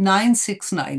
969।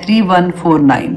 3149।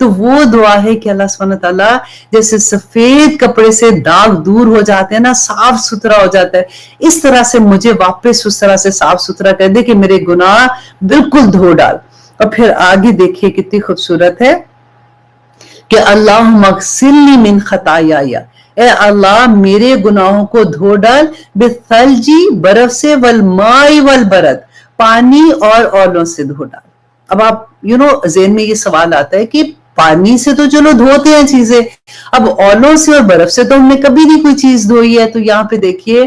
تو وہ دعا ہے کہ اللہ سبحانہ تعالیٰ جیسے سفید کپڑے سے داغ دور ہو جاتے ہیں نا، صاف ستھرا ہو جاتا ہے، اس طرح سے مجھے واپس اس طرح سے صاف ستھرا کر دے کہ میرے گناہ بالکل دھو ڈال۔ اور پھر آگے دیکھیے کتنی خوبصورت ہے کہ اللہم اغسلنی من خطایایا، اے اللہ میرے گناہوں کو دھو ڈال، بالثلجی برف سے، والماء والبرد پانی اور اولوں سے دھو ڈال۔ اب آپ ذہن میں یہ سوال آتا ہے کہ پانی سے تو چلو دھوتے ہیں چیزیں، اب اولوں سے اور برف سے تو ہم نے کبھی نہیں کوئی چیز دھوئی ہے۔ تو یہاں پہ دیکھیے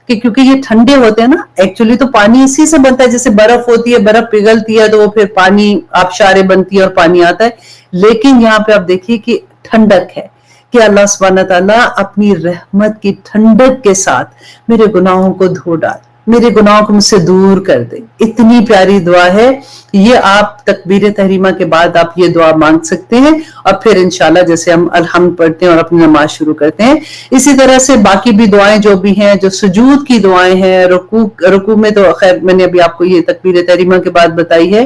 کہ کیونکہ یہ ٹھنڈے ہوتے ہیں نا، ایکچولی تو پانی اسی سے بنتا ہے، جیسے برف ہوتی ہے، برف پگھلتی ہے تو وہ پھر پانی آبشاریں بنتی ہے اور پانی آتا ہے، لیکن یہاں پہ آپ دیکھیے کہ ٹھنڈک ہے کہ اللہ سبحانہ تعالیٰ اپنی رحمت کی ٹھنڈک کے ساتھ میرے گناہوں کو دھو ڈال، میرے گناہوں کو مجھ سے دور کر دے۔ اتنی پیاری دعا ہے یہ، آپ تکبیر تحریمہ کے بعد آپ یہ دعا مانگ سکتے ہیں، اور پھر انشاءاللہ جیسے ہم الحمد پڑھتے ہیں اور اپنی نماز شروع کرتے ہیں، اسی طرح سے باقی بھی دعائیں جو بھی ہیں، جو سجود کی دعائیں ہیں، رکوع میں تو خیر میں نے ابھی آپ کو یہ تکبیر تحریمہ کے بعد بتائی ہے،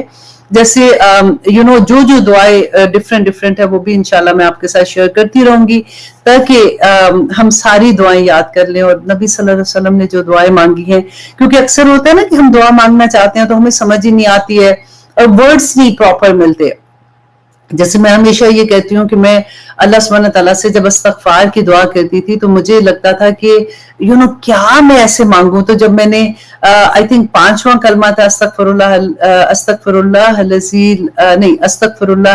جیسے جو دعائیں ڈفرینٹ ہے وہ بھی انشاءاللہ میں آپ کے ساتھ شیئر کرتی رہوں گی، تاکہ ہم ساری دعائیں یاد کر لیں، اور نبی صلی اللہ علیہ وسلم نے جو دعائیں مانگی ہیں، کیونکہ اکثر ہوتا ہے نا کہ ہم دعا مانگنا چاہتے ہیں تو ہمیں سمجھ ہی نہیں آتی ہے اور ورڈز نہیں پراپر ملتے۔ جیسے میں ہمیشہ یہ کہتی ہوں کہ میں اللہ سبحانہ تعالیٰ سے جب استغفار کی دعا کرتی تھی تو مجھے لگتا تھا کہ کیا میں ایسے مانگوں، تو جب میں نے آئی تھنک 5واں کلمہ تھا استغفر اللہ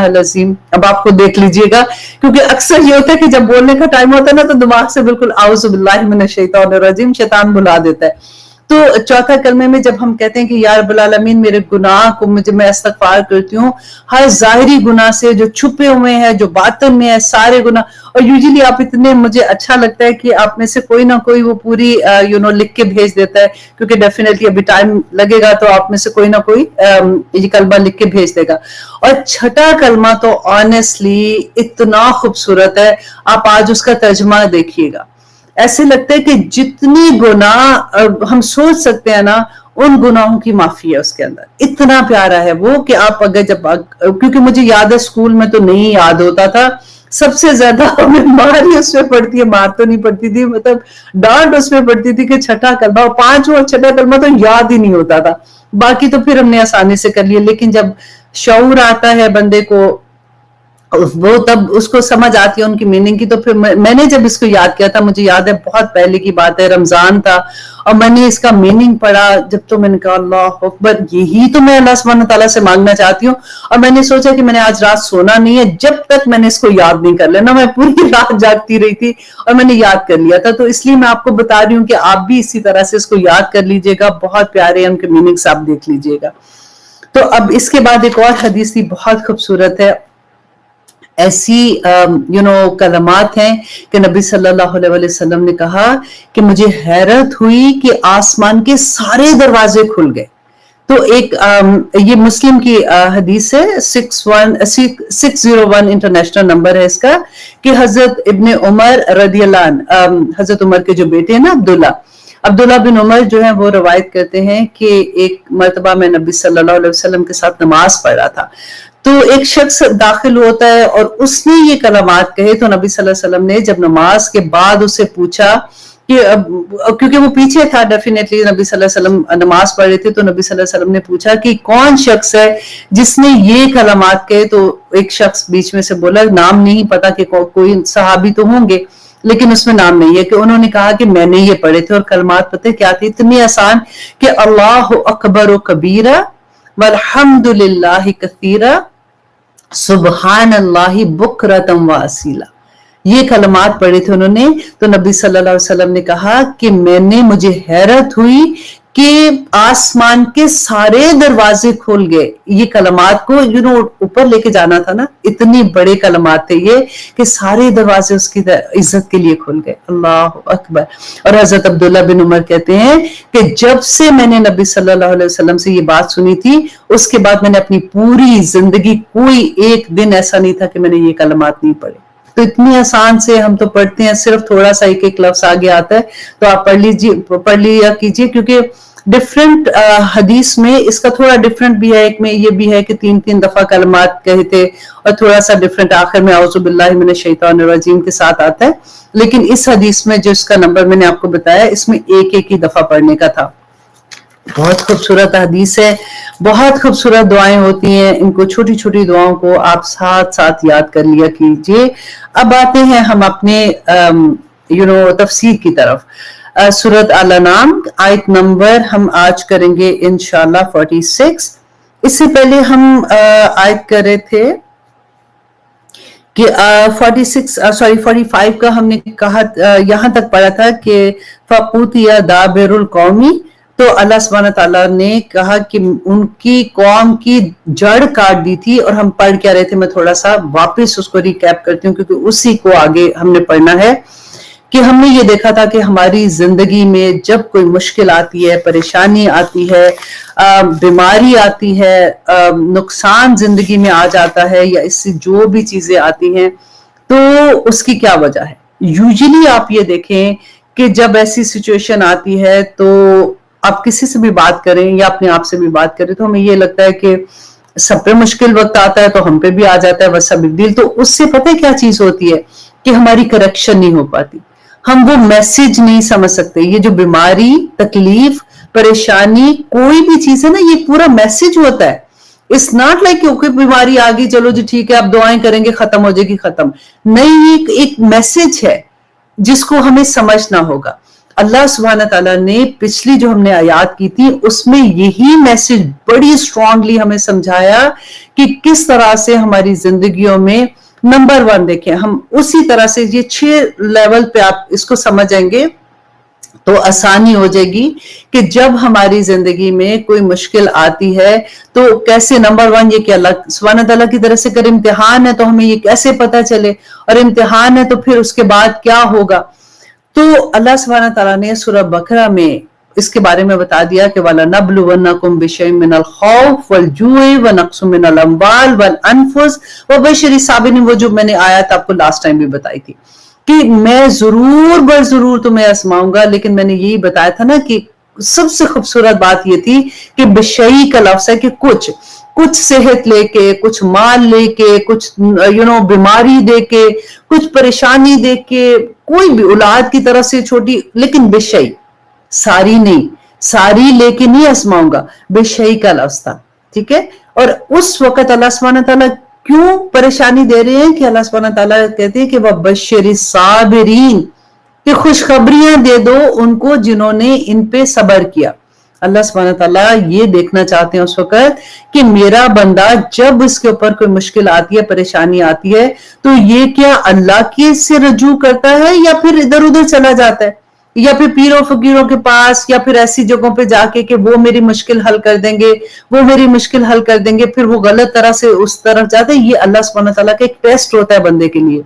العظیم، اب آپ کو دیکھ لیجئے گا، کیونکہ اکثر یہ ہوتا ہے کہ جب بولنے کا ٹائم ہوتا ہے نا تو دماغ سے بالکل اعوذ باللہ من الشیطان الرجیم، شیطان بلا دیتا ہے۔ تو چوتھا کلمے میں جب ہم کہتے ہیں کہ یا رب العالمین میرے گناہ کو میں استغفار کرتی ہوں، ہر ظاہری گناہ سے، جو چھپے ہوئے ہیں، جو باطن میں ہے، سارے گناہ، اور یوزلی آپ اتنے، مجھے اچھا لگتا ہے کہ آپ میں سے کوئی نہ کوئی وہ پوری لکھ کے بھیج دیتا ہے، کیونکہ ڈیفینیٹلی ابھی ٹائم لگے گا تو آپ میں سے کوئی نہ کوئی یہ کلمہ لکھ کے بھیج دے گا۔ اور چھٹا کلمہ تو آنیسٹلی اتنا خوبصورت ہے، آپ آج اس کا ترجمہ دیکھیے گا، ایسے لگتا ہے کہ جتنی گناہ ہم سوچ سکتے ہیں نا ان گناہوں کی معافی ہے اس کے اندر، اتنا پیارا ہے وہ کہ آپ اگر کیونکہ مجھے یاد ہے اسکول میں تو نہیں یاد ہوتا تھا، سب سے زیادہ ہمیں مار ہی اس میں پڑتی ہے، مار تو نہیں پڑتی تھی، مطلب ڈانٹ اس میں پڑتی تھی کہ چھٹا کلمہ، اور 5واں اور چھٹا کلمہ تو یاد ہی نہیں ہوتا تھا، باقی تو پھر ہم نے آسانی سے کر لیے، لیکن جب شعور آتا ہے بندے کو، وہ تب اس کو سمجھ آتی ہے ان کی میننگ کی۔ تو پھر میں نے جب اس کو یاد کیا تھا، مجھے یاد ہے بہت پہلے کی بات ہے، رمضان تھا، اور میں نے اس کا میننگ پڑھا جب، تو میں نے کہا اللہ اکبر، یہی تو میں اللہ سبحانہ تعالیٰ سے مانگنا چاہتی ہوں، اور میں نے سوچا کہ میں نے آج رات سونا نہیں ہے جب تک میں نے اس کو یاد نہیں کر لینا، میں پوری رات جاگتی رہی تھی اور میں نے یاد کر لیا تھا، تو اس لیے میں آپ کو بتا رہی ہوں کہ آپ بھی اسی طرح سے اس کو یاد کر لیجئے گا، بہت پیارے ہیں ان کے میننگز، آپ دیکھ لیجئے گا۔ تو اب اس کے بعد ایک اور حدیث تھی بہت خوبصورت ہے، ایسی کلمات ہیں کہ نبی صلی اللہ علیہ وسلم نے کہا کہ مجھے حیرت ہوئی کہ آسمان کے سارے دروازے کھل گئے۔ تو ایک یہ مسلم کی حدیث ہے، 601 انٹرنیشنل نمبر ہے اس کا، کہ حضرت ابن عمر رضی اللہ عنہ، حضرت عمر کے جو بیٹے ہیں نا عبداللہ بن عمر جو ہیں، وہ روایت کرتے ہیں کہ ایک مرتبہ میں نبی صلی اللہ علیہ وسلم کے ساتھ نماز پڑھ رہا تھا، تو ایک شخص داخل ہوتا ہے اور اس نے یہ کلمات کہے، تو نبی صلی اللہ علیہ وسلم نے جب نماز کے بعد اسے پوچھا کہ کیونکہ وہ پیچھے تھا، ڈیفینیٹلی نبی صلی اللہ علیہ وسلم نماز پڑھ رہے تھے، تو نبی صلی اللہ علیہ وسلم نے پوچھا کہ کون شخص ہے جس نے یہ کلمات کہے، تو ایک شخص بیچ میں سے بولا، نام نہیں پتا کہ کوئی صحابی تو ہوں گے لیکن اس میں نام نہیں ہے، کہ انہوں نے کہا کہ میں نے یہ پڑھے تھے، اور کلمات پتہ کیا تھی، اتنی آسان کہ اللہ اکبر و کبیرہ والحمد للہ کثیرہ سبحان اللہ بکرتم و اصیلا، یہ کلمات پڑھے تھے انہوں نے۔ تو نبی صلی اللہ علیہ وسلم نے کہا کہ مجھے حیرت ہوئی کہ آسمان کے سارے دروازے کھول گئے، یہ کلمات کو اوپر لے کے جانا تھا نا، اتنی بڑے کلمات تھے یہ کہ سارے دروازے اس کی عزت کے لیے کھل گئے، اللہ اکبر۔ اور حضرت عبداللہ بن عمر کہتے ہیں کہ جب سے میں نے نبی صلی اللہ علیہ وسلم سے یہ بات سنی تھی، اس کے بعد میں نے اپنی پوری زندگی کوئی ایک دن ایسا نہیں تھا کہ میں نے یہ کلمات نہیں پڑھے۔ تو اتنی آسان سے ہم تو پڑھتے ہیں، صرف تھوڑا سا ایک لفظ آگے آتا ہے، تو آپ پڑھ لیا کیجئے، کیونکہ ڈفرینٹ حدیث میں اس کا تھوڑا ڈفرینٹ بھی ہے. ایک میں یہ بھی ہے کہ 3 دفعہ کلمات کہے تھے اور تھوڑا سا ڈفرینٹ آخر میں اعوذ باللہ من الشیطان الرجیم کے ساتھ آتا ہے. لیکن اس حدیث میں جو اس کا نمبر میں نے آپ کو بتایا اس میں ایک ہی دفعہ پڑھنے کا تھا. بہت خوبصورت حدیث ہے, بہت خوبصورت دعائیں ہوتی ہیں. ان کو چھوٹی چھوٹی دعاؤں کو آپ ساتھ ساتھ یاد کر لیا کیجئے. اب آتے ہیں ہم اپنے تفسیر کی طرف. سورۃ الانعام آیت نمبر ہم آج کریں گے انشاءاللہ 46. اس سے پہلے ہم آیت کر رہے تھے کہ 45 کا ہم نے کہا یہاں تک پڑھا تھا کہ فَقُطِعَ دَابِرُ الْقَوْمِ, تو اللہ سبحانہ تعالیٰ نے کہا کہ ان کی قوم کی جڑ کاٹ دی تھی. اور ہم پڑھ کیا رہے تھے, میں تھوڑا سا واپس اس کو ریکیپ کرتی ہوں کیونکہ اسی کو آگے ہم نے پڑھنا ہے. کہ ہم نے یہ دیکھا تھا کہ ہماری زندگی میں جب کوئی مشکل آتی ہے, پریشانی آتی ہے, بیماری آتی ہے, نقصان زندگی میں آ جاتا ہے, یا اس سے جو بھی چیزیں آتی ہیں تو اس کی کیا وجہ ہے. یوزلی آپ یہ دیکھیں کہ جب ایسی سچویشن آتی ہے تو آپ کسی سے بھی بات کریں یا اپنے آپ سے بھی بات کریں تو ہمیں یہ لگتا ہے کہ سب پہ مشکل وقت آتا ہے تو ہم پہ بھی آ جاتا ہے بس سب بگ ڈیل. تو اس سے پتہ ہے کیا چیز ہوتی ہے کہ ہماری کریکشن نہیں ہو پاتی, ہم وہ میسج نہیں سمجھ سکتے. یہ جو بیماری, تکلیف, پریشانی, کوئی بھی چیز ہے نا, یہ پورا میسج ہوتا ہے. It's not like کہ کوئی بیماری آ گئی چلو جی ٹھیک ہے اب دعائیں کریں گے ختم ہو جائے گی, ختم نہیں. یہ ایک میسج ہے جس کو ہمیں سمجھنا ہوگا. اللہ سبحانہ تعالیٰ نے پچھلی جو ہم نے آیات کی تھی اس میں یہی میسج بڑی اسٹرانگلی ہمیں سمجھایا کہ کس طرح سے ہماری زندگیوں میں نمبر 1 دیکھیں, ہم اسی طرح سے یہ 6 لیول پہ آپ اس کو سمجھیں گے تو آسانی ہو جائے گی کہ جب ہماری زندگی میں کوئی مشکل آتی ہے تو کیسے. نمبر 1 یہ کہ اللہ سبحانہ تعالیٰ کی طرف سے اگر امتحان ہے تو ہمیں یہ کیسے پتہ چلے, اور امتحان ہے تو پھر اس کے بعد کیا ہوگا. تو اللہ سبحانہ تعالیٰ نے سورہ بقرہ میں اس کے بارے میں بتا دیا کہ وَلَنَبْلُوَنَّكُمْ بِشَيْءٍ مِّنَ الْخَوْفِ وَالْجُوعِ وَنَقْصٍ مِّنَ الْأَمْوَالِ وَالْأَنفُسِ وَبَشِّرِ الصَّابِرِينَ. وہ جو میں نے آیت آپ کو لاسٹ ٹائم بھی بتائی تھی کہ میں ضرور بر ضرور تمہیں آزماؤں گا. لیکن میں نے یہی بتایا تھا نا کہ سب سے خوبصورت بات یہ تھی کہ بشئی کا لفظ ہے کہ کچھ صحت لے کے, کچھ مال لے کے, کچھ بیماری دے کے, کچھ پریشانی دے کے, کوئی بھی اولاد کی طرف سے چھوٹی, لیکن بشئی, ساری نہیں, ساری لے کے نہیں آزماؤں گا, بشئی کا لفظ تھا. ٹھیک ہے. اور اس وقت اللہ سبحانہ تعالیٰ کیوں پریشانی دے رہے ہیں کہ اللہ سبحانہ تعالیٰ کہتے ہیں کہ وَبَشِّرِ الصَّابِرِينَ, کہ خوشخبریاں دے دو ان کو جنہوں نے ان پہ صبر کیا. اللہ سبحانہ تعالیٰ یہ دیکھنا چاہتے ہیں اس وقت کہ میرا بندہ جب اس کے اوپر کوئی مشکل آتی ہے, پریشانی آتی ہے, تو یہ کیا اللہ کی سے رجوع کرتا ہے یا پھر ادھر ادھر چلا جاتا ہے, یا پھر پیروں فقیروں کے پاس, یا پھر ایسی جگہوں پہ جا کے کہ وہ میری مشکل حل کر دیں گے, وہ میری مشکل حل کر دیں گے, پھر وہ غلط طرح سے اس طرف جاتے ہیں. یہ اللہ سبحانہ تعالیٰ کا ایک ٹیسٹ ہوتا ہے بندے کے لیے.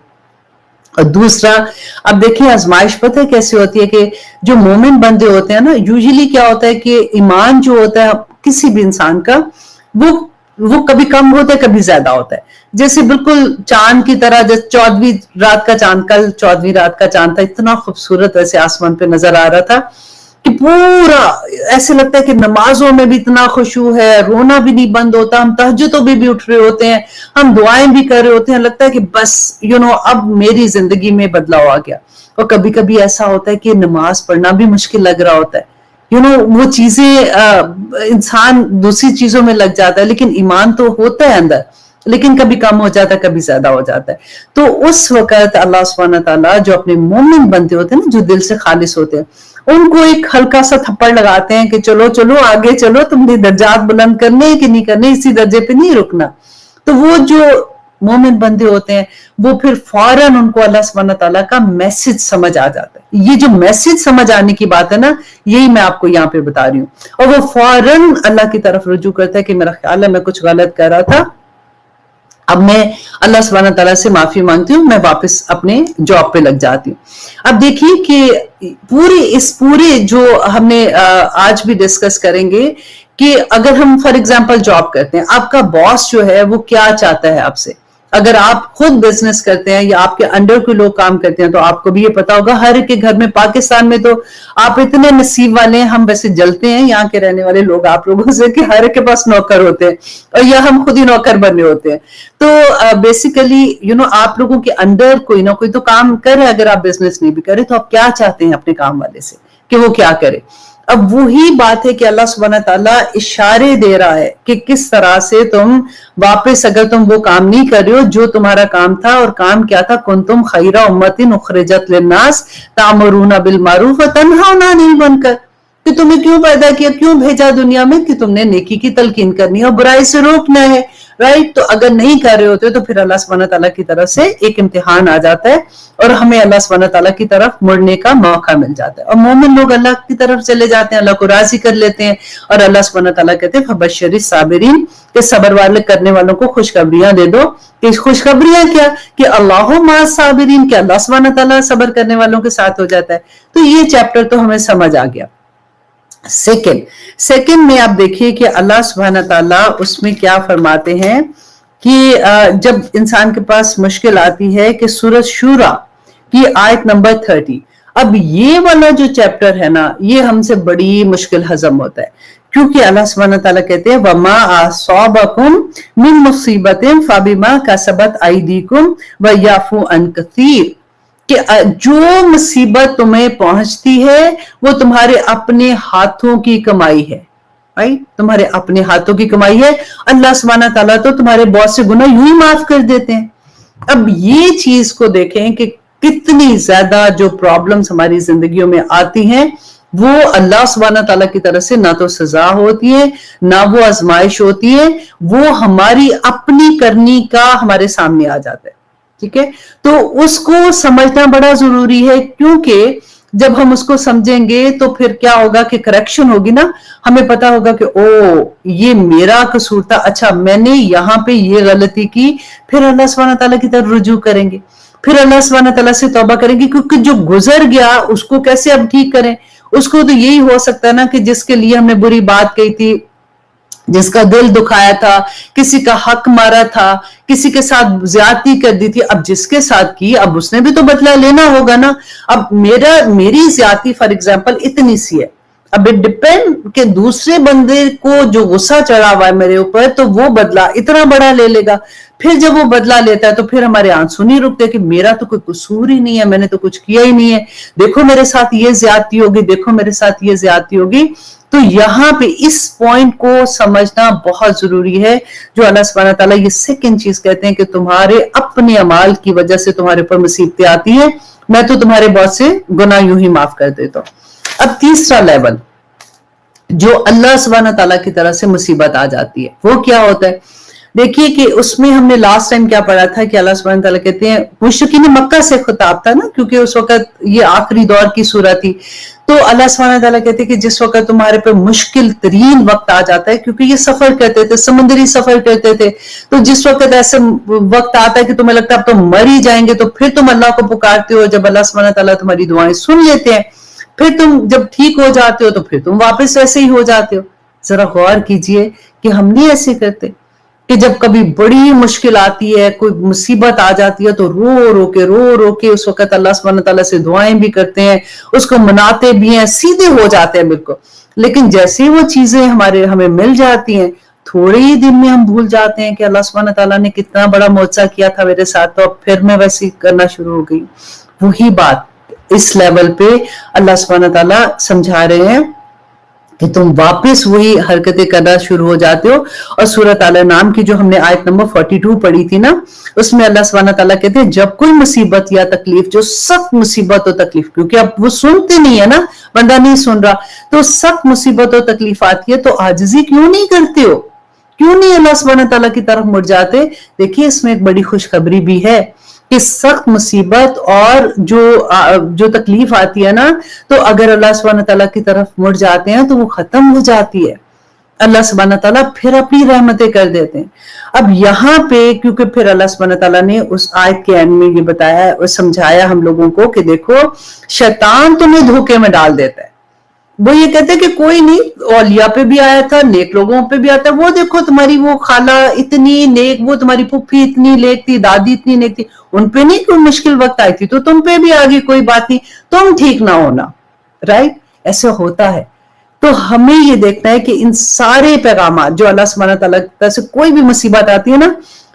اور دوسرا اب دیکھیں آزمائش پتہ ہے کیسے ہوتی ہے کہ جو مومن بندے ہوتے ہیں نا, یوزلی کیا ہوتا ہے کہ ایمان جو ہوتا ہے کسی بھی انسان کا وہ کبھی کم ہوتا ہے کبھی زیادہ ہوتا ہے. جیسے بالکل چاند کی طرح, جیسے 14ویں رات کا چاند, کل 14ویں رات کا چاند تھا, اتنا خوبصورت ویسے آسمان پہ نظر آ رہا تھا کہ پورا ایسے لگتا ہے کہ نمازوں میں بھی اتنا خشوع ہے, رونا بھی نہیں بند ہوتا, ہم تہجدوں بھی اٹھ رہے ہوتے ہیں, ہم دعائیں بھی کر رہے ہوتے ہیں, لگتا ہے کہ بس اب میری زندگی میں بدلاؤ آ گیا. اور کبھی کبھی ایسا ہوتا ہے کہ نماز پڑھنا بھی مشکل لگ رہا ہوتا ہے, وہ چیزیں انسان دوسری چیزوں میں لگ جاتا ہے, لیکن ایمان تو ہوتا ہے اندر, لیکن کبھی کم ہو جاتا ہے کبھی زیادہ ہو جاتا ہے. تو اس وقت اللہ سبحانہ تعالیٰ جو اپنے مومن بندے ہوتے ہیں نا, جو دل سے خالص ہوتے ہیں, ان کو ایک ہلکا سا تھپڑ لگاتے ہیں کہ چلو آگے چلو, تم نے درجات بلند کرنے کہ نہیں کرنے, اسی درجے پہ نہیں رکنا. تو وہ جو مومن بندے ہوتے ہیں وہ پھر فوراً ان کو اللہ سبحانہ تعالیٰ کا میسج سمجھ آ جاتا ہے. یہ جو میسج سمجھ آنے کی بات ہے نا, یہی میں آپ کو یہاں پہ بتا رہی ہوں. اور وہ فوراً اللہ کی طرف رجوع کرتا ہے کہ میرا خیال ہے میں کچھ غلط کر رہا تھا, اب میں اللہ سبحانہ تعالیٰ سے معافی مانگتی ہوں, میں واپس اپنے جاب پہ لگ جاتی ہوں. اب دیکھیے کہ پورے جو ہم نے آج بھی ڈسکس کریں گے کہ اگر ہم فار ایگزامپل جاب کرتے ہیں, آپ کا باس جو ہے وہ کیا چاہتا ہے آپ سے, اگر آپ خود بزنس کرتے ہیں یا آپ کے انڈر کوئی لوگ کام کرتے ہیں تو آپ کو بھی یہ پتا ہوگا، ہر ایک کے گھر میں، پاکستان میں تو آپ اتنے نصیب والے ہیں، ہم ویسے جلتے ہیں یہاں کے رہنے والے لوگ آپ لوگوں سے کہ ہر ایک کے پاس نوکر ہوتے ہیں، اور یا ہم خود ہی نوکر بنے ہوتے ہیں. تو بیسیکلی آپ لوگوں کے اندر کوئی نہ کوئی تو کام کرے. اگر آپ بزنس نہیں بھی کرے تو آپ کیا چاہتے ہیں اپنے کام والے سے کہ وہ کیا کرے؟ اب وہی بات ہے کہ اللہ سبحانہ تعالیٰ اشارے دے رہا ہے کہ کس طرح سے تم واپس، اگر تم وہ کام نہیں کر رہے ہو جو تمہارا کام تھا، اور کام کیا تھا، کنتم خیر امت اخرجت للناس تامرون بالمعروف وتنہون عن المنکر، کہ تمہیں کیوں پیدا کیا، کیوں بھیجا دنیا میں، کہ تم نے نیکی کی تلقین کرنی ہے اور برائی سے روکنا ہے، رائٹ؟ تو اگر نہیں کر رہے ہوتے تو پھر اللہ سبحانہ تعالیٰ کی طرف سے ایک امتحان آ جاتا ہے اور ہمیں اللہ سبحانہ تعالیٰ کی طرف مڑنے کا موقع مل جاتا ہے، اور مومن لوگ اللہ کی طرف چلے جاتے ہیں، اللہ کو راضی کر لیتے ہیں، اور اللہ سبحانہ تعالیٰ کہتے ہیں فبشر الصابرین، کہ صبر والے کرنے والوں کو خوشخبریاں دے دو. کہ خوشخبریاں کیا؟ کہ اللہ مع الصابرین، کہ اللہ سبحانہ تعالیٰ صبر کرنے والوں کے ساتھ ہو جاتا ہے. تو یہ چیپٹر تو ہمیں سمجھ آ گیا. سیکنڈ میں آپ دیکھیے کہ اللہ سبحانہ تعالیٰ اس میں کیا فرماتے ہیں کہ جب انسان کے پاس مشکل آتی ہے، کہ سورۃ شورى کی آیت نمبر 30. اب یہ والا جو چیپٹر ہے نا، یہ ہم سے بڑی مشکل ہضم ہوتا ہے، کیونکہ اللہ سبحانہ تعالیٰ کہتے ہیں وَمَا أَصَابَكُم مِّن مُّصِيبَةٍ فَبِمَا كَسَبَتْ أَيْدِيكُمْ وَيَعْفُو عَن كَثِيرٍ، کہ جو مصیبت تمہیں پہنچتی ہے وہ تمہارے اپنے ہاتھوں کی کمائی ہے، تمہارے اپنے ہاتھوں کی کمائی ہے. اللہ سبحانہ تعالیٰ تو تمہارے بہت سے گناہ یوں ہی معاف کر دیتے ہیں. اب یہ چیز کو دیکھیں کہ کتنی زیادہ جو پرابلمز ہماری زندگیوں میں آتی ہیں وہ اللہ سبحانہ تعالیٰ کی طرف سے نہ تو سزا ہوتی ہے، نہ وہ آزمائش ہوتی ہے، وہ ہماری اپنی کرنی کا ہمارے سامنے آ جاتا ہے. ٹھیک ہے، تو اس کو سمجھنا بڑا ضروری ہے، کیونکہ جب ہم اس کو سمجھیں گے تو پھر کیا ہوگا کہ کریکشن ہوگی نا، ہمیں پتا ہوگا کہ او یہ میرا قصور تھا، اچھا میں نے یہاں پہ یہ غلطی کی. پھر اللہ سبحانہ تعالیٰ کی طرف رجوع کریں گے، پھر اللہ سبحانہ تعالیٰ سے توبہ کریں گے، کیونکہ جو گزر گیا اس کو کیسے اب ٹھیک کریں. اس کو تو یہی ہو سکتا ہے نا کہ جس کے لیے ہم نے بری بات کہی تھی، جس کا دل دکھایا تھا، کسی کا حق مارا تھا، کسی کے ساتھ زیادتی کر دی تھی، اب جس کے ساتھ کی اب اس نے بھی تو بدلہ لینا ہوگا نا. اب میری زیادتی فار ایگزامپل اتنی سی ہے، اب اٹ ڈپینڈ کہ دوسرے بندے کو جو غصہ چڑھا ہوا ہے میرے اوپر تو وہ بدلہ اتنا بڑا لے لے گا. پھر جب وہ بدلہ لیتا ہے تو پھر ہمارے آنسو نہیں رکتے کہ میرا تو کوئی قصور ہی نہیں ہے، میں نے تو کچھ کیا ہی نہیں ہے، دیکھو میرے ساتھ یہ زیادتی ہوگی، دیکھو میرے ساتھ یہ زیادتی ہوگی. تو یہاں پہ اس پوائنٹ کو سمجھنا بہت ضروری ہے، جو اللہ سبحانہ تعالیٰ یہ سیکنڈ چیز کہتے ہیں کہ تمہارے اپنے اعمال کی وجہ سے تمہارے اوپر مصیبتیں آتی ہیں، میں تو تمہارے بہت سے گناہ یوں ہی معاف کر دیتا ہوں. اب تیسرا لیول جو اللہ سبحانہ تعالیٰ کی طرف سے مصیبت آ جاتی ہے وہ کیا ہوتا ہے؟ دیکھیے کہ اس میں ہم نے لاسٹ ٹائم کیا پڑھا تھا کہ اللہ سبحانہ تعالیٰ کہتے ہیں، مشرکین مکہ سے خطاب تھا نا، کیونکہ اس وقت یہ آخری دور کی صورت تھی. تو اللہ سبحانہ تعالیٰ کہتے ہیں کہ جس وقت تمہارے پہ مشکل ترین وقت آ جاتا ہے، کیونکہ یہ سفر کرتے تھے، سمندری سفر کرتے تھے، تو جس وقت ایسے وقت آتا ہے کہ تمہیں لگتا ہے اب تو مر ہی جائیں گے، تو پھر تم اللہ کو پکارتے ہو، جب اللہ سبحانہ تعالیٰ تمہاری دعائیں سن لیتے ہیں، پھر تم جب ٹھیک ہو جاتے ہو تو پھر تم واپس ویسے ہی ہو جاتے ہو. ذرا غور کیجئے کہ ہم نہیں ایسے کرتے کہ جب کبھی بڑی مشکل آتی ہے، کوئی مصیبت آ جاتی ہے، تو رو رو کے اس وقت اللہ سبحانہ تعالیٰ سے دعائیں بھی کرتے ہیں، اس کو مناتے بھی ہیں، سیدھے ہو جاتے ہیں بالکل. لیکن جیسے وہ چیزیں ہمیں مل جاتی ہیں، تھوڑے ہی دن میں ہم بھول جاتے ہیں کہ اللہ سبحانہ تعالیٰ نے کتنا بڑا معجزہ کیا تھا میرے ساتھ، تو اب پھر میں ویسے کرنا شروع ہو گئی. وہی بات اس لیول پہ اللہ سبحانہ تعالیٰ سمجھا رہے ہیں کہ تم واپس وہی حرکتیں کرنا شروع ہو جاتے ہو. اور سورۃ آل انعام کی جو ہم نے آیت نمبر 42 پڑھی تھی نا، اس میں اللہ سبحانہ تعالیٰ کہتے ہیں جب کوئی مصیبت یا تکلیف، جو سخت مصیبت و تکلیف، کیونکہ اب وہ سنتے نہیں ہے نا، بندہ نہیں سن رہا، تو سخت مصیبت و تکلیف آتی ہے تو عاجزی کیوں نہیں کرتے ہو، کیوں نہیں اللہ سبحانہ تعالیٰ کی طرف مڑ جاتے؟ دیکھیے اس میں ایک بڑی خوشخبری بھی ہے کہ سخت مصیبت اور جو تکلیف آتی ہے نا، تو اگر اللہ سبحانہ تعالیٰ کی طرف مڑ جاتے ہیں تو وہ ختم ہو جاتی ہے. اللہ سبحانہ تعالیٰ پھر اپنی رحمتیں کر دیتے ہیں. اب یہاں پہ کیونکہ پھر اللہ سبحانہ تعالیٰ نے اس آیت کے اینڈ میں یہ بتایا اور سمجھایا ہم لوگوں کو کہ دیکھو شیطان تمہیں دھوکے میں ڈال دیتا ہے، وہ یہ کہتے ہیں کہ کوئی نہیں, اولیاء پہ بھی آیا تھا, نیک لوگوں پہ بھی آتا ہے, وہ دیکھو تمہاری وہ خالہ اتنی نیک, وہ تمہاری پھپھی اتنی نیک تھی, دادی اتنی نیک تھی, ان پہ نہیں کوئی مشکل وقت آئی تھی تو تم پہ بھی آگے کوئی بات نہیں, تم ٹھیک نہ ہونا, رائٹ, ایسے ہوتا ہے. تو ہمیں یہ دیکھنا ہے کہ ان سارے پیغامات جو اللہ سبحانہ تعالیٰ کی طرف سے کوئی بھی مصیبت آتی ہے نا,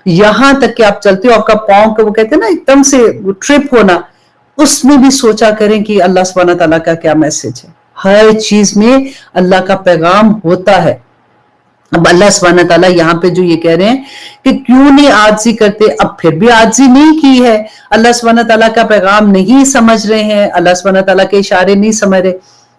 یہاں تک کہ آپ چلتے ہو, آپ کا پاؤں کا وہ کہتے ہیں نا ایک دم سے ٹرپ ہونا, اس میں بھی سوچا کریں کہ اللہ سبحانہ تعالیٰ کا کیا میسج ہے. ہر چیز میں اللہ کا پیغام ہوتا ہے. اب اللہ سبحانہ تعالیٰ یہاں پہ جو یہ کہہ رہے ہیں کہ کیوں نہیں عاجزی کرتے, اب پھر بھی عاجزی نہیں کی ہے, اللہ سبحانہ تعالیٰ کا پیغام نہیں سمجھ رہے ہیں, اللہ سبحانہ تعالیٰ کے اشارے نہیں سمجھ رہے.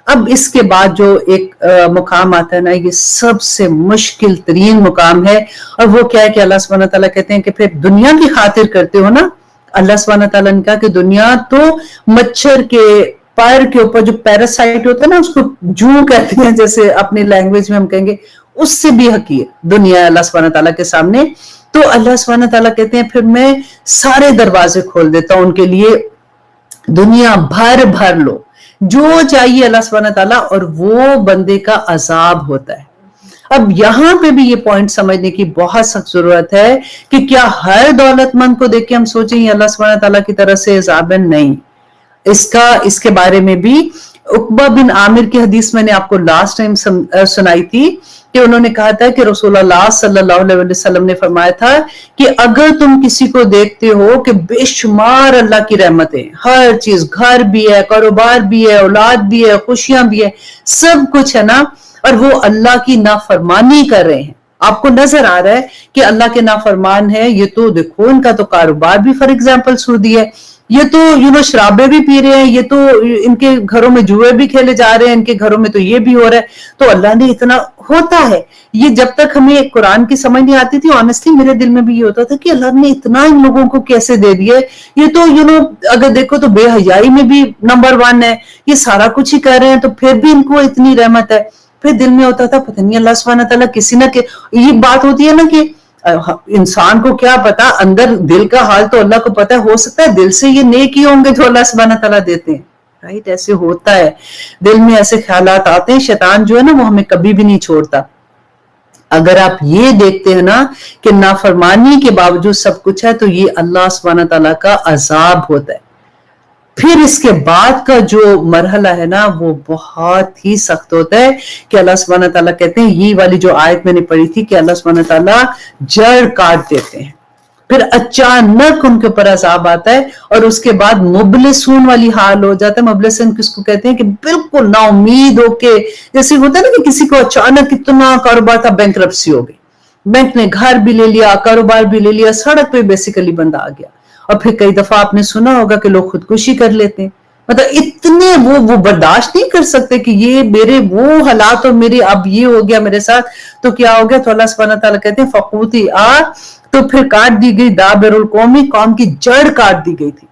اب اس کے بعد جو ایک مقام آتا ہے نا, یہ سب سے مشکل ترین مقام ہے, اور وہ کیا ہے کہ اللہ سبحانہ تعالیٰ کہتے ہیں کہ پھر دنیا کی خاطر کرتے ہو نا. اللہ سبحانہ تعالیٰ نے کہا کہ دنیا تو مچھر کے پر کے اوپر جو پیراسائٹ ہوتا ہے نا, اس کو جو کہتے ہیں, جیسے اپنی لینگویج میں ہم کہیں گے, اس سے بھی حقیر دنیا ہے اللہ سبحانہ تعالیٰ کے سامنے. تو اللہ سبحانہ تعالیٰ کہتے ہیں پھر میں سارے دروازے کھول دیتا ہوں ان کے لیے, دنیا بھر لو جو چاہیے اللہ سبحانہ تعالیٰ, اور وہ بندے کا عذاب ہوتا ہے. اب یہاں پہ بھی یہ پوائنٹ سمجھنے کی بہت سخت ضرورت ہے کہ کیا ہر دولت مند کو دیکھ کے ہم سوچیں یہ اللہ سبحانہ تعالیٰ کی طرف سے عذاب ہے؟ نہیں. اس کے بارے میں بھی عقبہ بن عامر کی حدیث میں نے آپ کو لاسٹ ٹائم سنائی تھی کہ انہوں نے کہا تھا کہ رسول اللہ صلی اللہ علیہ وسلم نے فرمایا تھا کہ اگر تم کسی کو دیکھتے ہو کہ بے شمار اللہ کی رحمتیں, ہر چیز, گھر بھی ہے, کاروبار بھی ہے, اولاد بھی ہے, خوشیاں بھی ہے, سب کچھ ہے نا, اور وہ اللہ کی نافرمانی کر رہے ہیں, آپ کو نظر آ رہا ہے کہ اللہ کے نافرمان ہے, یہ تو دیکھو ان کا تو کاروبار بھی فار ایگزامپل سودی ہے, یہ تو شرابیں بھی پی رہے ہیں, یہ تو ان کے گھروں میں جوئے بھی کھیلے جا رہے ہیں, ان کے گھروں میں تو یہ بھی ہو رہا ہے. تو اللہ نے اتنا ہوتا ہے. یہ جب تک ہمیں قرآن کی سمجھ نہیں آتی تھی, آنیسٹلی میرے دل میں بھی یہ ہوتا تھا کہ اللہ نے اتنا ان لوگوں کو کیسے دے دیا, یہ تو اگر دیکھو تو بے حیائی میں بھی نمبر 1 ہے, یہ سارا کچھ ہی کر رہے ہیں, تو پھر بھی ان کو اتنی رحمت ہے. پھر دل میں ہوتا تھا پتہ نہیں اللہ سبحانہ تعالیٰ کسی نہ یہ بات ہوتی ہے نا کہ انسان کو کیا پتا, اندر دل کا حال تو اللہ کو پتا ہے, ہو سکتا ہے دل سے یہ نیک ہی ہوں گے جو اللہ سبحانہ تعالیٰ دیتے ہیں, رائٹ. ایسے ہوتا ہے, دل میں ایسے خیالات آتے ہیں. شیطان جو ہے نا وہ ہمیں کبھی بھی نہیں چھوڑتا. اگر آپ یہ دیکھتے ہیں نا کہ نافرمانی کے باوجود سب کچھ ہے, تو یہ اللہ سبحانہ تعالیٰ کا عذاب ہوتا ہے. پھر اس کے بعد کا جو مرحلہ ہے نا وہ بہت ہی سخت ہوتا ہے کہ اللہ سبحانہ تعالیٰ کہتے ہیں, یہ والی جو آیت میں نے پڑھی تھی کہ اللہ سبحانہ تعالیٰ جڑ کاٹ دیتے ہیں, پھر اچانک ان کے اوپر عذاب آتا ہے, اور اس کے بعد مبلسون والی حال ہو جاتا ہے. مبلسون کس کو کہتے ہیں کہ بالکل نا امید ہو کے, جیسے ہوتا ہے نا کہ کسی کو اچانک اتنا کاروبار تھا, بینکرپسی ہو گئی, بینک نے گھر بھی لے لیا, کاروبار بھی لے لیا, سڑک پہ بیسیکلی بندہ آ گیا. اور پھر کئی دفعہ آپ نے سنا ہوگا کہ لوگ خودکشی کر لیتے ہیں, مطلب اتنے وہ برداشت نہیں کر سکتے کہ یہ میرے وہ حالات, اور میرے اب یہ ہو گیا میرے ساتھ, تو کیا ہو گیا, تو اللہ سبحانہ تعالیٰ کہتے ہیں فقوتی تو پھر کاٹ دی گئی دابر القومی, قوم کی جڑ کاٹ دی گئی تھی.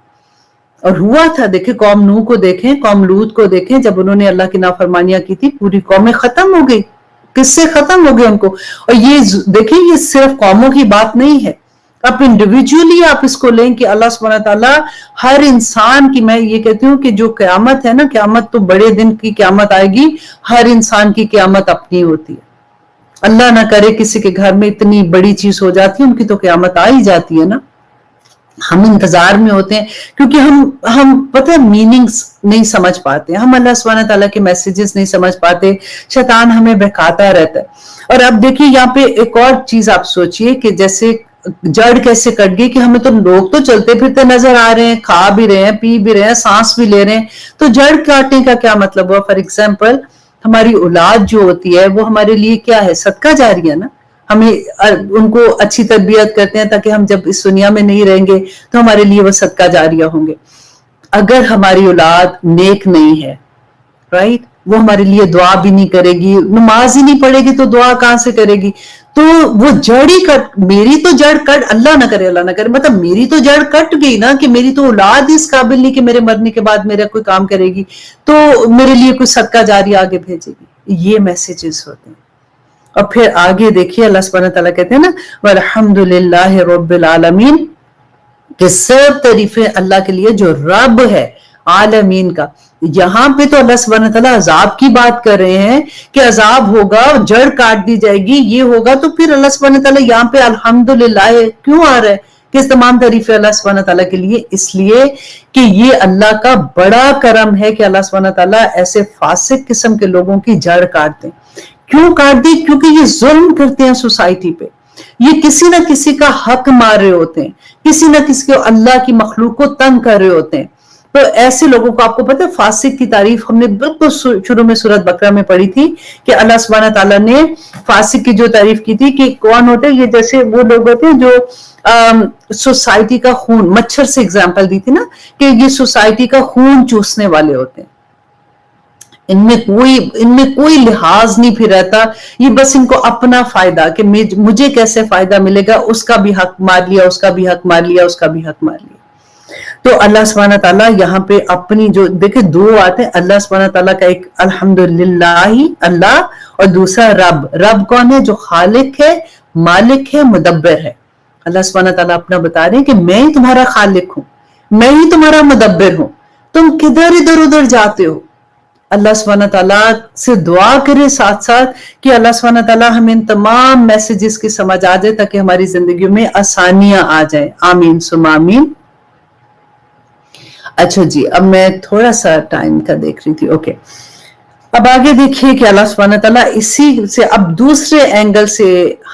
اور ہوا تھا, دیکھیں قوم نوح کو دیکھیں, قوم لوط کو دیکھیں, جب انہوں نے اللہ کی نافرمانیاں کی تھی پوری قومیں ختم ہو گئی, کس سے ختم ہو گئے ان کو. اور یہ دیکھیں یہ صرف قوموں کی بات نہیں ہے, آپ انڈیویجولی آپ اس کو لیں کہ اللہ سبحانہ تعالیٰ ہر انسان کی, میں یہ کہتی ہوں کہ جو قیامت ہے نا, قیامت تو بڑے دن کی قیامت آئے گی, ہر انسان کی قیامت اپنی ہوتی ہے. اللہ نہ کرے کسی کے گھر میں اتنی بڑی چیز ہو جاتی ہے, ان کی تو قیامت آ ہی جاتی ہے نا. ہم انتظار میں ہوتے ہیں کیونکہ ہم پتہ ہے میننگز نہیں سمجھ پاتے, ہم اللہ سبحانہ تعالیٰ کے میسیجز نہیں سمجھ پاتے, شیطان ہمیں بہکاتا رہتا ہے. اور اب دیکھیے یہاں پہ ایک اور چیز آپ سوچئے کہ جیسے جڑ کیسے کٹ گئی, کہ ہمیں تو لوگ تو چلتے پھرتے نظر آ رہے ہیں, کھا بھی رہے ہیں, پی بھی رہے ہیں, سانس بھی لے رہے ہیں, تو جڑ کاٹنے کا کیا مطلب ہوا؟ فار ایگزامپل ہماری اولاد جو ہوتی ہے وہ ہمارے لیے کیا ہے؟ صدقہ جاریہ نا. ہمیں ان کو اچھی تربیت کرتے ہیں تاکہ ہم جب اس دنیا میں نہیں رہیں گے تو ہمارے لیے وہ صدقہ جاریہ ہوں گے. اگر ہماری اولاد نیک نہیں ہے, رائٹ, وہ ہمارے لیے دعا بھی نہیں کرے گی, نماز ہی نہیں پڑھے گی, تو دعا کہاں سے کرے گی؟ تو وہ جڑ ہی کٹ, میری تو جڑ کٹ, اللہ نہ کرے مطلب میری تو جڑ کٹ گئی نا, کہ میری تو اولاد اس قابل نہیں کہ میرے مرنے کے بعد میرا کوئی کام کرے گی, تو میرے لیے کوئی صدقہ جاریہ آگے بھیجے گی. یہ میسیجز ہوتے ہیں. اور پھر آگے دیکھیے اللہ سبحانہ تعالیٰ کہتے ہیں نا وَالْحَمْدُ لِلَّهِ رَبِّ الْعَالَمِينَ, کہ سب تعریفیں اللہ کے لیے جو رب ہے, عالمین کا. یہاں پہ تو اللہ سبحانہ تعالیٰ عذاب کی بات کر رہے ہیں کہ عذاب ہوگا, جڑ کاٹ دی جائے گی, یہ ہوگا. تو پھر اللہ سبحانہ تعالیٰ یہاں پہ الحمدللہ کیوں آ رہا ہے کہ تمام تعریفیں اللہ سبحانہ تعالیٰ کے لیے؟ اس لیے کہ یہ اللہ کا بڑا کرم ہے کہ اللہ سبحانہ تعالیٰ ایسے فاسق قسم کے لوگوں کی جڑ کاٹ دیں. کیوں کاٹ دی؟ کیونکہ یہ ظلم کرتے ہیں سوسائٹی پہ, یہ کسی نہ کسی کا حق مار رہے ہوتے ہیں, کسی نہ کسی کو اللہ کی مخلوق کو تنگ کر رہے ہوتے ہیں. تو ایسے لوگوں کو, آپ کو پتہ ہے فاسق کی تعریف ہم نے بالکل شروع میں سورۃ بقرہ میں پڑھی تھی کہ اللہ سبحانہ تعالیٰ نے فاسق کی جو تعریف کی تھی کہ کون ہوتے ہیں یہ, جیسے وہ لوگ ہوتے ہیں جو سوسائٹی کا خون, مچھر سے اگزامپل دی تھی نا کہ یہ سوسائٹی کا خون چوسنے والے ہوتے ہیں. ان میں کوئی لحاظ نہیں پھر رہتا, یہ بس ان کو اپنا فائدہ کہ مجھے کیسے فائدہ ملے گا, اس کا بھی حق مار لیا, اس کا بھی حق مار لیا, اس کا بھی حق مار لیا. تو اللہ سبحانہ تعالیٰ یہاں پہ اپنی جو دیکھیں دو آتے ہیں, اللہ سبحانہ تعالیٰ کا ایک الحمدللہ اللہ, اور دوسرا رب. رب کون ہے؟ جو خالق ہے, مالک ہے, مدبر ہے. اللہ سبحانہ تعالیٰ اپنا بتا رہے ہیں کہ میں ہی تمہارا خالق ہوں, میں ہی تمہارا مدبر ہوں, تم کدھر ادھر ادھر جاتے ہو. اللہ سبحانہ تعالیٰ سے دعا کرے ساتھ ساتھ کہ اللہ سبحانہ تعالیٰ ہمیں ان تمام میسیجز کی سمجھ آ جائے تاکہ ہماری زندگیوں میں آسانیاں آ جائیں. آمین ثم آمین. اچھا جی, اب میں تھوڑا سا ٹائم کا دیکھ رہی تھی. اوکے, اب آگے دیکھیے کہ اللہ سبحانہ تعالیٰ اسی سے اب دوسرے اینگل سے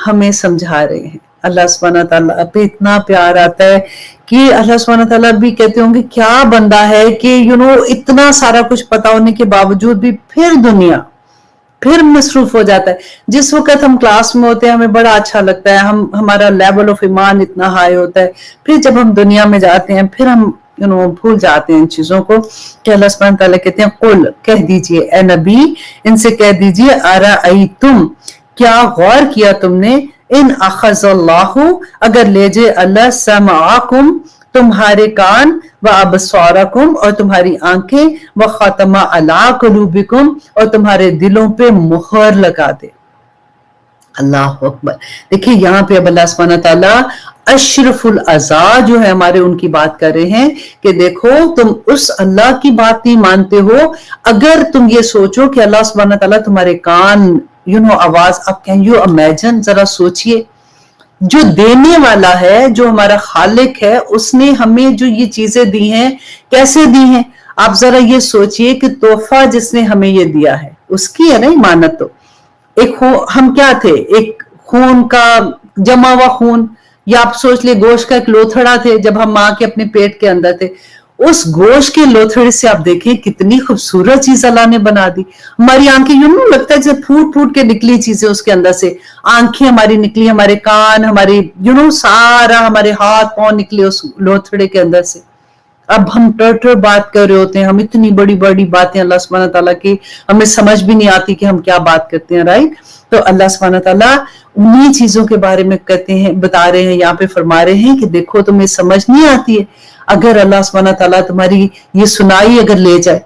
ہمیں سمجھا رہے ہیں. اللہ سبحانہ تعالیٰ پہ اتنا پیار آتا ہے کہ اللہ سبحانہ تعالیٰ بھی کہتے ہوں گے کیا بندہ ہے کہ اتنا سارا کچھ پتا ہونے کے باوجود بھی پھر مصروف ہو جاتا ہے. جس وقت ہم کلاس میں ہوتے ہیں ہمیں بڑا اچھا لگتا ہے, ہمارا لیول آف ایمان اتنا ہائی ہوتا ہے. پھر جب ہم دنیا میں جاتے ہیں پھر ہم بھول جاتے ہیں ان چیزوں کو کہ اللہ سبحانہ تعالیٰ کہتے ہیں قل, کہہ دیجئے اے نبی ان سے کہہ دیجئے ارأیتم, کیا غور کیا تم نے, ان اخذ اللہ, اگر لے جائے اللہ سمعکم, تمہارے کان, و ابصارکم, اور تمہاری آنکھیں, و ختم علی قلوبکم, اور تمہارے دلوں پہ مہر لگا دے. اللہ اکبر. دیکھیں یہاں پہ اب اللہ سبحانہ تعالیٰ اشرف الاعضاء جو ہے ہمارے, ان کی بات کر رہے ہیں کہ دیکھو تم اس اللہ کی بات نہیں مانتے ہو اگر تم یہ سوچو کہ اللہ سبحانہ تعالیٰ تمہارے کان, آواز. اب کین یو امیجن, ذرا سوچئے, جو دینے والا ہے, جو ہمارا خالق ہے, اس نے ہمیں جو یہ چیزیں دی ہیں کیسے دی ہیں. آپ ذرا یہ سوچئے کہ تحفہ جس نے ہمیں یہ دیا ہے اس کی ہے نا امانت. تو ایک ہم کیا تھے, ایک خون کا جمع ہوا خون, یا آپ سوچ لیں گوشت کا ایک لوتھڑا تھے جب ہم ماں کے اپنے پیٹ کے اندر تھے. اس گوشت کے لوتھڑے سے آپ دیکھیں کتنی خوبصورت چیز اللہ نے بنا دی. ہماری آنکھیں لگتا ہے جیسے پھوٹ پھوٹ کے نکلی چیزیں اس کے اندر سے, آنکھیں ہماری نکلی, ہمارے کان, ہماری سارا ہمارے ہاتھ پاؤں نکلے اس لوتھڑے کے اندر سے. اب ہم ٹر بات کر رہے ہوتے ہیں, ہم اتنی بڑی بڑی باتیں اللہ سبحانہ تعالیٰ کی ہمیں سمجھ بھی نہیں آتی کہ ہم کیا بات کرتے ہیں, رائٹ. تو اللہ سبحانہ تعالیٰ انہی چیزوں کے بارے میں کہتے ہیں, بتا رہے ہیں, یہاں پہ فرما رہے ہیں کہ دیکھو تمہیں سمجھ نہیں آتی ہے اگر اللہ سبحانہ تعالیٰ تمہاری یہ سنائی اگر لے جائے.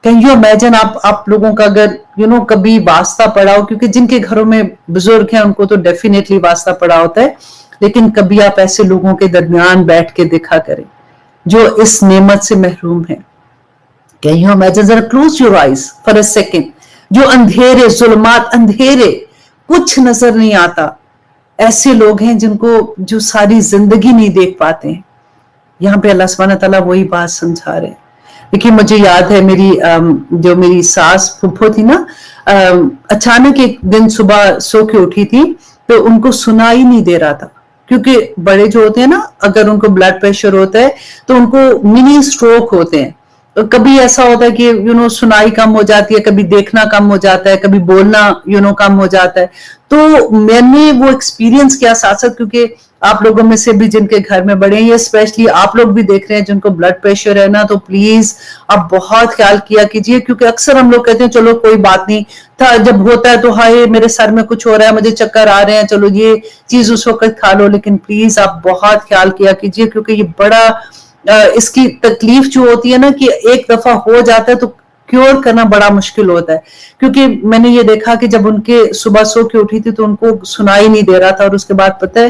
کین یو امیجن, آپ لوگوں کا اگر کبھی واسطہ پڑا ہو, کیونکہ جن کے گھروں میں بزرگ ہیں ان کو تو ڈیفینیٹلی واسطہ پڑا ہوتا ہے, لیکن کبھی آپ ایسے لوگوں کے درمیان بیٹھ کے دیکھا کریں جو اس نعمت سے محروم ہیں. کین یو امیجن, ذرا close your eyes for a second, جو اندھیرے, ظلمات, اندھیرے, کچھ نظر نہیں آتا, ایسے لوگ ہیں جن کو جو ساری زندگی نہیں دیکھ پاتے ہیں. یہاں پہ اللہ سبحانہ تعالیٰ وہی بات سمجھا رہے ہیں. دیکھیے مجھے یاد ہے جو میری ساس پھپھو تھی نا, اچانک ایک دن صبح سو کے اٹھی تھی تو ان کو سنائی نہیں دے رہا تھا, کیونکہ بڑے جو ہوتے ہیں نا اگر ان کو بلڈ پریشر ہوتا ہے تو ان کو منی سٹروک ہوتے ہیں. کبھی ایسا ہوتا ہے کہ سنائی کم ہو جاتی ہے, کبھی دیکھنا کم ہو جاتا ہے, کبھی بولنا کم ہو جاتا ہے. تو میں نے وہ ایکسپیرینس کیا ساتھ ساتھ, کیونکہ آپ لوگوں میں سے بھی جن کے گھر میں بڑے ہیں, یہ اسپیشلی آپ لوگ بھی دیکھ رہے ہیں جن کو بلڈ پریشر ہے نا, تو پلیز آپ بہت خیال کیا کیجئے, کیونکہ اکثر ہم لوگ کہتے ہیں چلو کوئی بات نہیں تھا, جب ہوتا ہے تو ہائے میرے سر میں کچھ ہو رہا ہے, مجھے چکر آ رہے ہیں, چلو یہ چیز اس وقت کھا لو. لیکن پلیز آپ بہت خیال کیا کیجئے, کیونکہ یہ بڑا اس کی تکلیف جو ہوتی ہے نا کہ ایک دفعہ ہو جاتا ہے تو کیور کرنا بڑا مشکل ہوتا ہے. کیونکہ میں نے یہ دیکھا کہ جب ان کے صبح سو کے اٹھی تھی تو ان کو سنائی نہیں دے رہا تھا, اور اس کے بعد پتہ ہے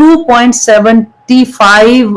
2.75